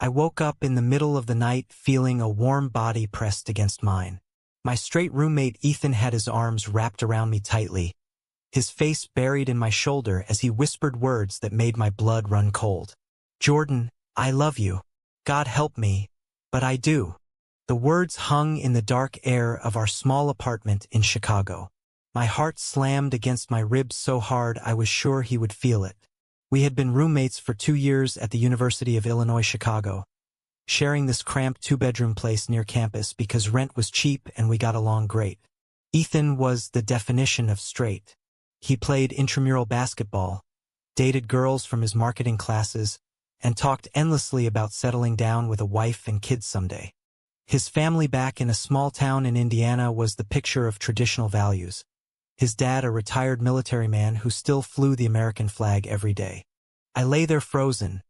I woke up in the middle of the night feeling a warm body pressed against mine. My straight roommate Ethan had his arms wrapped around me tightly, his face buried in my shoulder as he whispered words that made my blood run cold. "Jordan, I love you. God help me, but I do." The words hung in the dark air of our small apartment in Chicago. My heart slammed against my ribs so hard I was sure he would feel it. We had been roommates for 2 years at the University of Illinois, Chicago, sharing this cramped 2-bedroom place near campus because rent was cheap and we got along great. Ethan was the definition of straight. He played intramural basketball, dated girls from his marketing classes, and talked endlessly about settling down with a wife and kids someday. His family back in a small town in Indiana was the picture of traditional values. His dad a retired military man who still flew the American flag every day. I lay there frozen,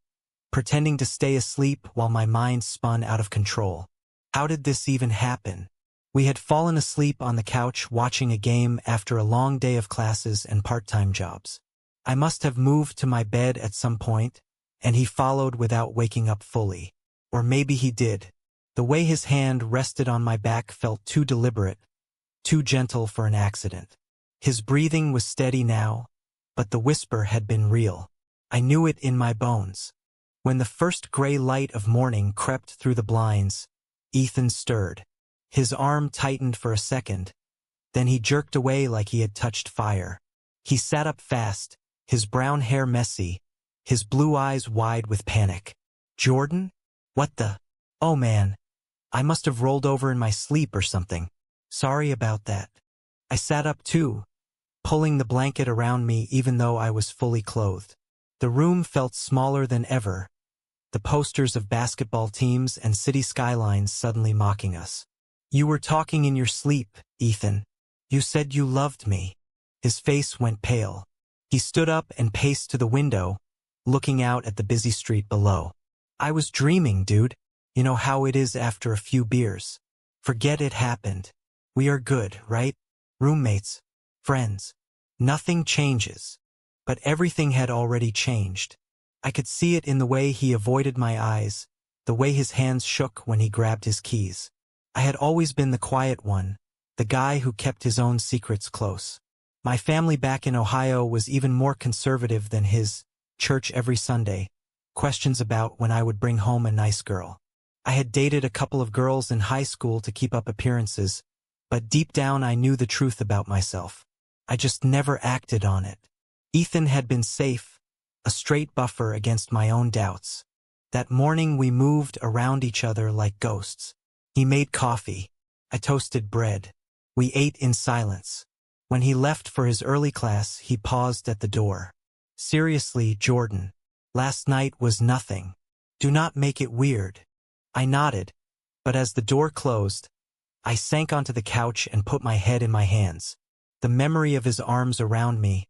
pretending to stay asleep while my mind spun out of control. How did this even happen? We had fallen asleep on the couch watching a game after a long day of classes and part-time jobs. I must have moved to my bed at some point, and he followed without waking up fully. Or maybe he did. The way his hand rested on my back felt too deliberate, too gentle for an accident. His breathing was steady now, but the whisper had been real. I knew it in my bones. When the first gray light of morning crept through the blinds, Ethan stirred. His arm tightened for a second, then he jerked away like he had touched fire. He sat up fast, his brown hair messy, his blue eyes wide with panic. "Jordan? What the? Oh man, I must have rolled over in my sleep or something. Sorry about that." I sat up too, pulling the blanket around me even though I was fully clothed. The room felt smaller than ever, the posters of basketball teams and city skylines suddenly mocking us. "You were talking in your sleep, Ethan. You said you loved me." His face went pale. He stood up and paced to the window, looking out at the busy street below. "I was dreaming, dude. You know how it is after a few beers. Forget it happened. We are good, right? Roommates, friends. Nothing changes." But everything had already changed. I could see it in the way he avoided my eyes, the way his hands shook when he grabbed his keys. I had always been the quiet one, the guy who kept his own secrets close. My family back in Ohio was even more conservative than his. Church every Sunday, questions about when I would bring home a nice girl. I had dated a couple of girls in high school to keep up appearances, but deep down I knew the truth about myself. I just never acted on it. Ethan had been safe, a straight buffer against my own doubts. That morning we moved around each other like ghosts. He made coffee. I toasted bread. We ate in silence. When he left for his early class, he paused at the door. "Seriously, Jordan, last night was nothing. Do not make it weird." I nodded, but as the door closed, I sank onto the couch and put my head in my hands. The memory of his arms around me,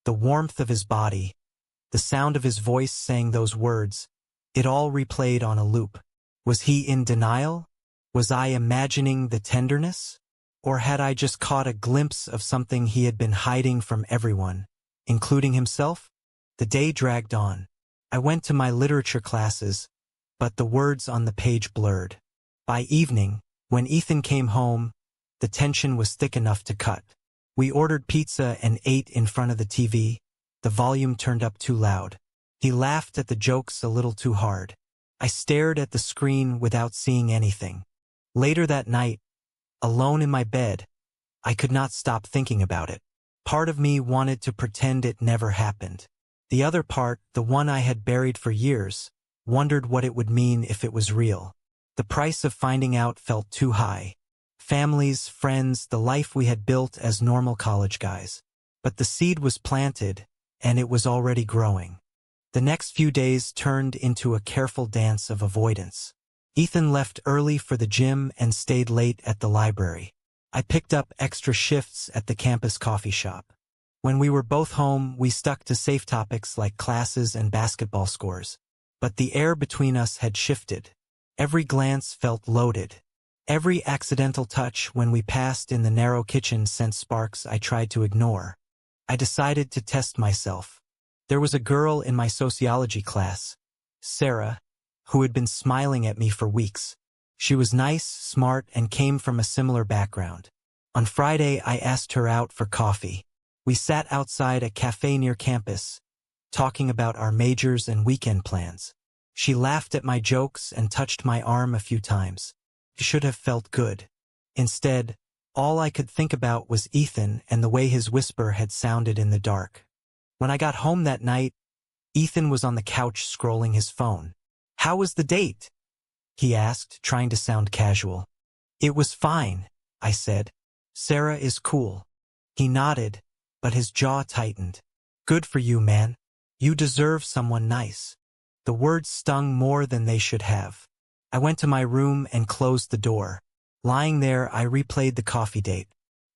the warmth of his body, the sound of his voice saying those words, it all replayed on a loop. Was he in denial? Was I imagining the tenderness? Or had I just caught a glimpse of something he had been hiding from everyone, including himself? The day dragged on. I went to my literature classes, but the words on the page blurred. By evening, when Ethan came home, the tension was thick enough to cut. We ordered pizza and ate in front of the TV, the volume turned up too loud. He laughed at the jokes a little too hard. I stared at the screen without seeing anything. Later that night, alone in my bed, I could not stop thinking about it. Part of me wanted to pretend it never happened. The other part, the one I had buried for years, wondered what it would mean if it was real. The price of finding out felt too high. Families, friends, the life we had built as normal college guys. But the seed was planted, and it was already growing. The next few days turned into a careful dance of avoidance. Ethan left early for the gym and stayed late at the library. I picked up extra shifts at the campus coffee shop. When we were both home, we stuck to safe topics like classes and basketball scores. But the air between us had shifted. Every glance felt loaded. Every accidental touch when we passed in the narrow kitchen sent sparks I tried to ignore. I decided to test myself. There was a girl in my sociology class, Sarah, who had been smiling at me for weeks. She was nice, smart, and came from a similar background. On Friday, I asked her out for coffee. We sat outside a cafe near campus, talking about our majors and weekend plans. She laughed at my jokes and touched my arm a few times. It should have felt good. Instead, all I could think about was Ethan and the way his whisper had sounded in the dark. When I got home that night, Ethan was on the couch scrolling his phone. "How was the date?" he asked, trying to sound casual. "It was fine," I said. "Sarah is cool." He nodded, but his jaw tightened. "Good for you, man. You deserve someone nice." The words stung more than they should have. I went to my room and closed the door. Lying there, I replayed the coffee date.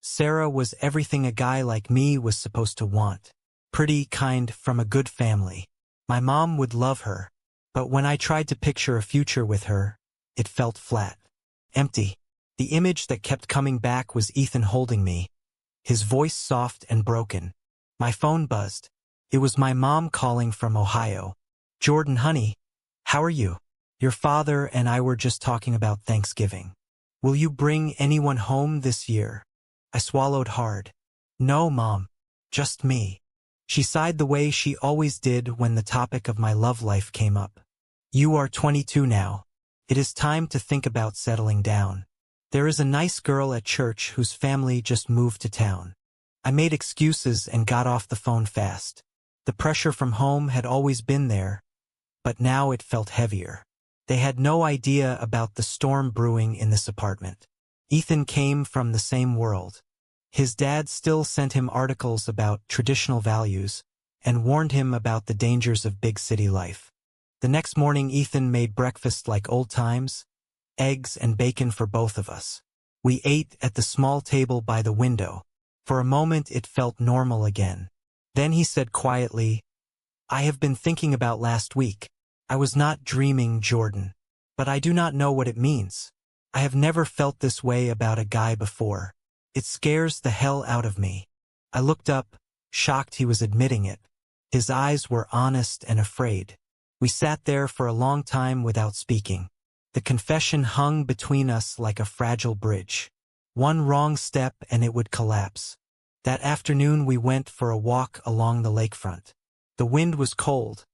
Sarah was everything a guy like me was supposed to want. Pretty, kind, from a good family. My mom would love her. But when I tried to picture a future with her, it felt flat. Empty. The image that kept coming back was Ethan holding me, his voice soft and broken. My phone buzzed. It was my mom calling from Ohio. "Jordan, honey, how are you? Your father and I were just talking about Thanksgiving. Will you bring anyone home this year?" I swallowed hard. "No, Mom. Just me." She sighed the way she always did when the topic of my love life came up. "You are 22 now. It is time to think about settling down. There is a nice girl at church whose family just moved to town." I made excuses and got off the phone fast. The pressure from home had always been there, but now it felt heavier. They had no idea about the storm brewing in this apartment. Ethan came from the same world. His dad still sent him articles about traditional values and warned him about the dangers of big city life. The next morning, Ethan made breakfast like old times, eggs and bacon for both of us. We ate at the small table by the window. For a moment, it felt normal again. Then he said quietly, "I have been thinking about last week. I was not dreaming, Jordan. But I do not know what it means. I have never felt this way about a guy before. It scares the hell out of me." I looked up, shocked he was admitting it. His eyes were honest and afraid. We sat there for a long time without speaking. The confession hung between us like a fragile bridge. One wrong step and it would collapse. That afternoon we went for a walk along the lakefront. The wind was cold,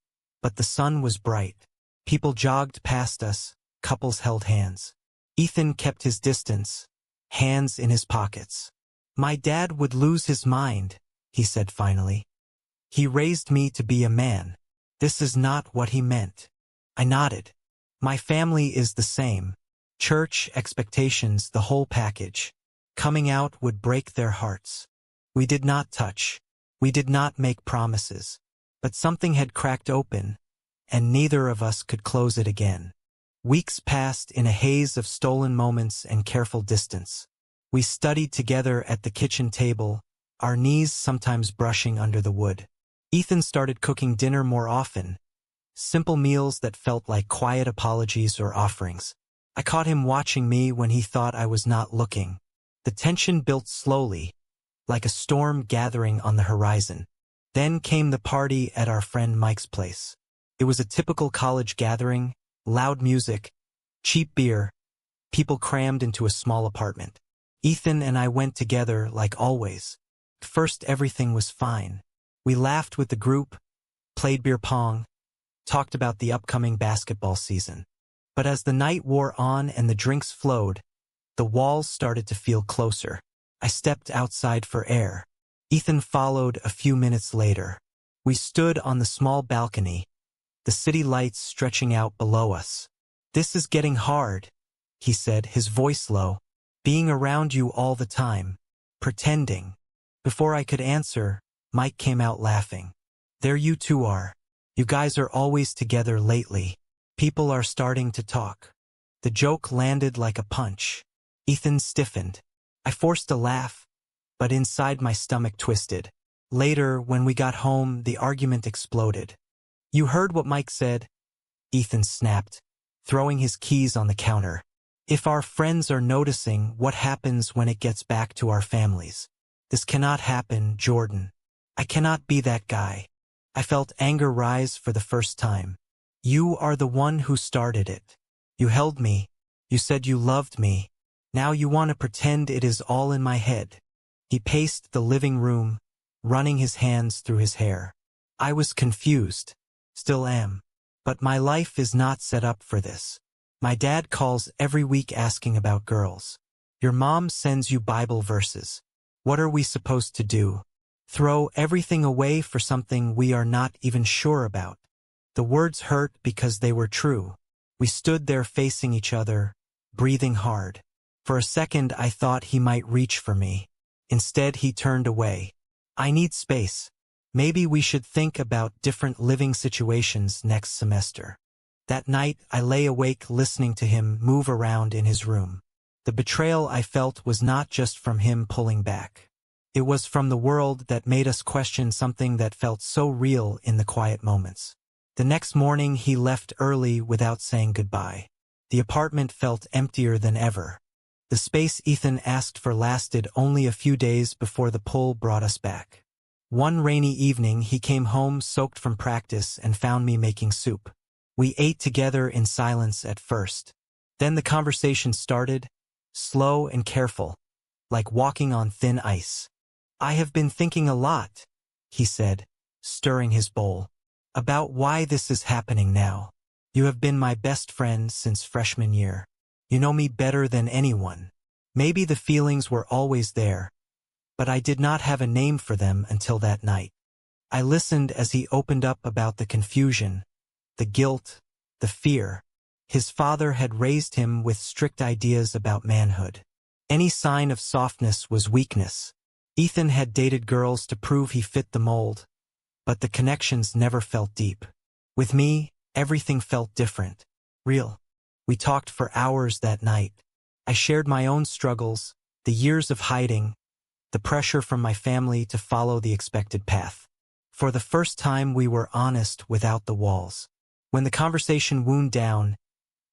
but the sun was bright. People jogged past us, couples held hands. Ethan kept his distance, hands in his pockets. "My dad would lose his mind," he said finally. "He raised me to be a man. This is not what he meant." I nodded. "My family is the same. Church, expectations, the whole package. Coming out would break their hearts." We did not touch. We did not make promises. But something had cracked open, and neither of us could close it again. Weeks passed in a haze of stolen moments and careful distance. We studied together at the kitchen table, our knees sometimes brushing under the wood. Ethan started cooking dinner more often, simple meals that felt like quiet apologies or offerings. I caught him watching me when he thought I was not looking. The tension built slowly, like a storm gathering on the horizon. Then came the party at our friend Mike's place. It was a typical college gathering, loud music, cheap beer, people crammed into a small apartment. Ethan and I went together like always. At first everything was fine. We laughed with the group, played beer pong, talked about the upcoming basketball season. But as the night wore on and the drinks flowed, the walls started to feel closer. I stepped outside for air. Ethan followed a few minutes later. We stood on the small balcony, the city lights stretching out below us. "This is getting hard," he said, his voice low. "Being around you all the time, pretending." Before I could answer, Mike came out laughing. "There you two are. You guys are always together lately. People are starting to talk." The joke landed like a punch. Ethan stiffened. I forced a laugh, but inside my stomach twisted. Later, when we got home, the argument exploded. "You heard what Mike said?" Ethan snapped, throwing his keys on the counter. "If our friends are noticing, what happens when it gets back to our families? This cannot happen, Jordan. I cannot be that guy." I felt anger rise for the first time. You are the one who started it. You held me. You said you loved me. Now you want to pretend it is all in my head." He paced the living room, running his hands through his hair. I was confused. Still am. But my life is not set up for this. My dad calls every week asking about girls. Your mom sends you Bible verses. What are we supposed to do? Throw everything away for something we are not even sure about? The words hurt because they were true. We stood there facing each other, breathing hard. For a second I thought he might reach for me. Instead he turned away. "I need space. Maybe we should think about different living situations next semester." That night I lay awake listening to him move around in his room. The betrayal I felt was not just from him pulling back. It was from the world that made us question something that felt so real in the quiet moments. The next morning he left early without saying goodbye. The apartment felt emptier than ever. The space Ethan asked for lasted only a few days before the pull brought us back. One rainy evening he came home soaked from practice and found me making soup. We ate together in silence at first. Then the conversation started, slow and careful, like walking on thin ice. "I have been thinking a lot," he said, stirring his bowl, "about why this is happening now. You have been my best friend since freshman year. You know me better than anyone. Maybe the feelings were always there, but I did not have a name for them until that night." I listened as he opened up about the confusion, the guilt, the fear. His father had raised him with strict ideas about manhood. Any sign of softness was weakness. Ethan had dated girls to prove he fit the mold, but the connections never felt deep. With me, everything felt different, real. We talked for hours that night. I shared my own struggles, the years of hiding, the pressure from my family to follow the expected path. For the first time we were honest without the walls. When the conversation wound down,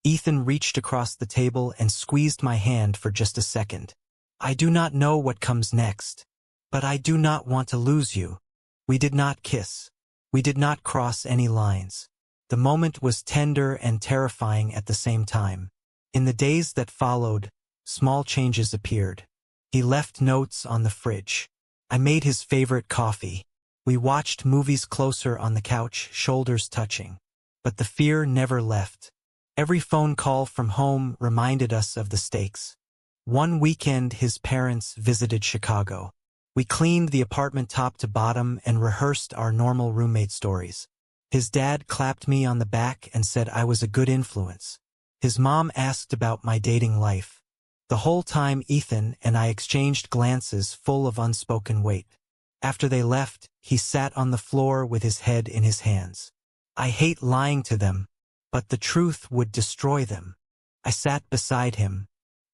Ethan reached across the table and squeezed my hand for just a second. "I do not know what comes next, but I do not want to lose you." We did not kiss. We did not cross any lines. The moment was tender and terrifying at the same time. In the days that followed, small changes appeared. He left notes on the fridge. I made his favorite coffee. We watched movies closer on the couch, shoulders touching. But the fear never left. Every phone call from home reminded us of the stakes. One weekend his parents visited Chicago. We cleaned the apartment top to bottom and rehearsed our normal roommate stories. His dad clapped me on the back and said I was a good influence. His mom asked about my dating life. The whole time Ethan and I exchanged glances full of unspoken weight. After they left, he sat on the floor with his head in his hands. I hate lying to them, but the truth would destroy them. I sat beside him.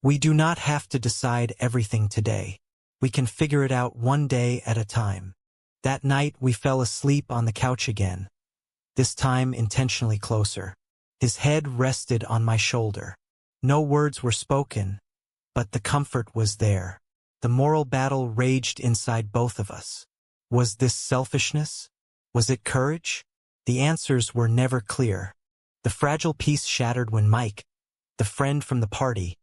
We do not have to decide everything today. We can figure it out one day at a time. That night we fell asleep on the couch again, this time intentionally closer. His head rested on my shoulder. No words were spoken, but the comfort was there. The moral battle raged inside both of us. Was this selfishness? Was it courage? The answers were never clear. The fragile peace shattered when Mike, the friend from the party,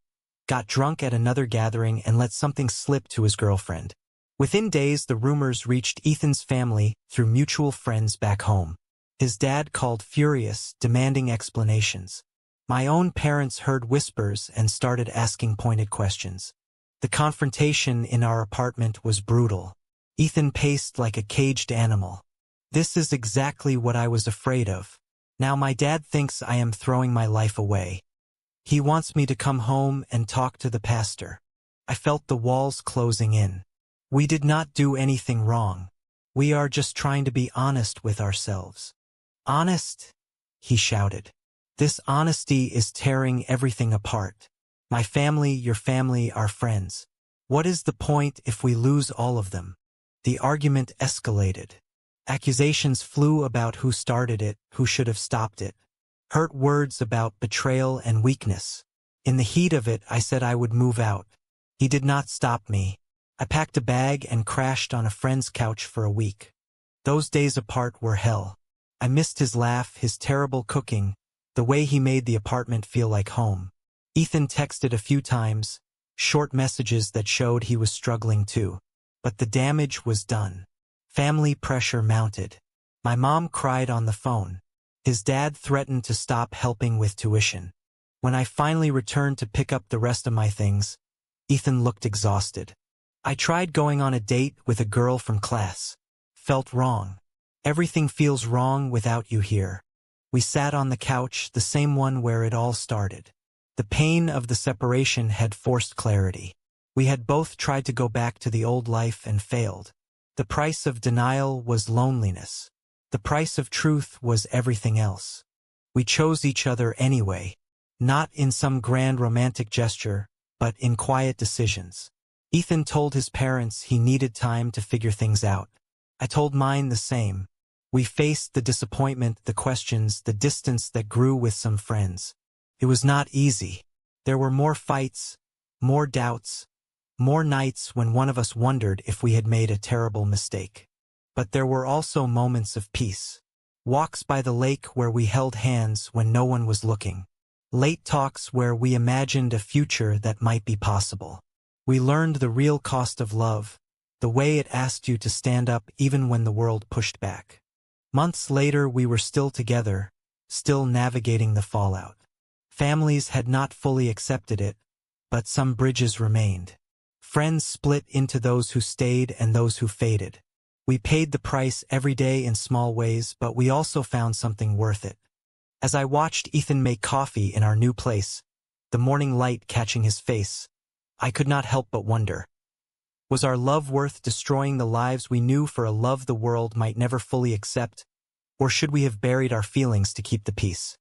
got drunk at another gathering and let something slip to his girlfriend. Within days, the rumors reached Ethan's family through mutual friends back home. His dad called furious, demanding explanations. My own parents heard whispers and started asking pointed questions. The confrontation in our apartment was brutal. Ethan paced like a caged animal. This is exactly what I was afraid of. Now my dad thinks I am throwing my life away. He wants me to come home and talk to the pastor. I felt the walls closing in. We did not do anything wrong. We are just trying to be honest with ourselves. "Honest?" he shouted. "This honesty is tearing everything apart. My family, your family, our friends. What is the point if we lose all of them?" The argument escalated. Accusations flew about who started it, who should have stopped it. Hurt words about betrayal and weakness. In the heat of it, I said I would move out. He did not stop me. I packed a bag and crashed on a friend's couch for a week. Those days apart were hell. I missed his laugh, his terrible cooking, the way he made the apartment feel like home. Ethan texted a few times, short messages that showed he was struggling too. But the damage was done. Family pressure mounted. My mom cried on the phone. His dad threatened to stop helping with tuition. When I finally returned to pick up the rest of my things, Ethan looked exhausted. I tried going on a date with a girl from class. Felt wrong. Everything feels wrong without you here. We sat on the couch, the same one where it all started. The pain of the separation had forced clarity. We had both tried to go back to the old life and failed. The price of denial was loneliness. The price of truth was everything else. We chose each other anyway, not in some grand romantic gesture, but in quiet decisions. Ethan told his parents he needed time to figure things out. I told mine the same. We faced the disappointment, the questions, the distance that grew with some friends. It was not easy. There were more fights, more doubts, more nights when one of us wondered if we had made a terrible mistake. But there were also moments of peace. Walks by the lake where we held hands when no one was looking. Late talks where we imagined a future that might be possible. We learned the real cost of love, the way it asked you to stand up even when the world pushed back. Months later we were still together, still navigating the fallout. Families had not fully accepted it, but some bridges remained. Friends split into those who stayed and those who faded. We paid the price every day in small ways, but we also found something worth it. As I watched Ethan make coffee in our new place, the morning light catching his face, I could not help but wonder. Was our love worth destroying the lives we knew for a love the world might never fully accept, or should we have buried our feelings to keep the peace?